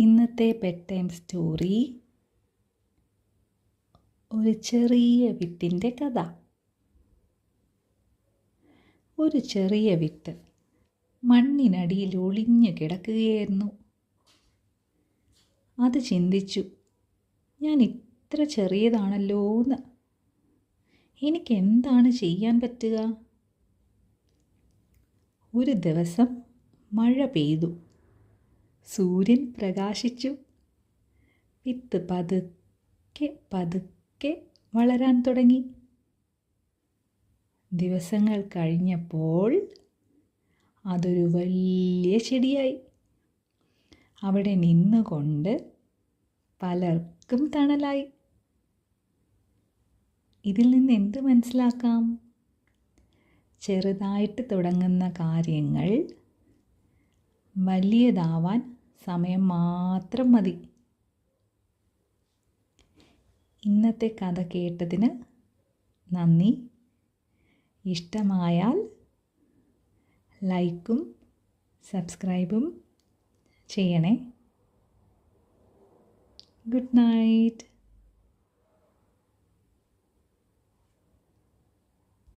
ഇന്നത്തെ bed time story ഒരു ചെറിയ വിത്തിൻ്റെ കഥ. ഒരു ചെറിയ വിത്ത് മണ്ണിനടിയിൽ ഒളിഞ്ഞു കിടക്കുകയായിരുന്നു. അത് ചിന്തിച്ചു, ഞാൻ ഇത്ര ചെറിയതാണല്ലോ എന്ന്. എനിക്ക് എന്താണ് ചെയ്യാൻ പറ്റുക? ഒരു ദിവസം മഴ പെയ്തു. സൂര്യൻ പ്രകാശിച്ചു. വിത്ത് പതുക്കെ പതുക്കെ വളരാൻ തുടങ്ങി. ദിവസങ്ങൾ കഴിഞ്ഞപ്പോൾ അതൊരു വലിയ ചെടിയായി. അവിടെ നിന്നുകൊണ്ട് പലർക്കും തണലായി. ഇതിൽ നിന്ന് എന്ത് മനസ്സിലാക്കാം? ചെറുതായിട്ട് തുടങ്ങുന്ന കാര്യങ്ങൾ വലിയതാവാൻ സമയം മാത്രം മതി. ഇന്നത്തെ കഥ കേട്ടതിന് നന്ദി. ഇഷ്ടമായാൽ ലൈക്കും സബ്സ്ക്രൈബും ചെയ്യണേ. Good night.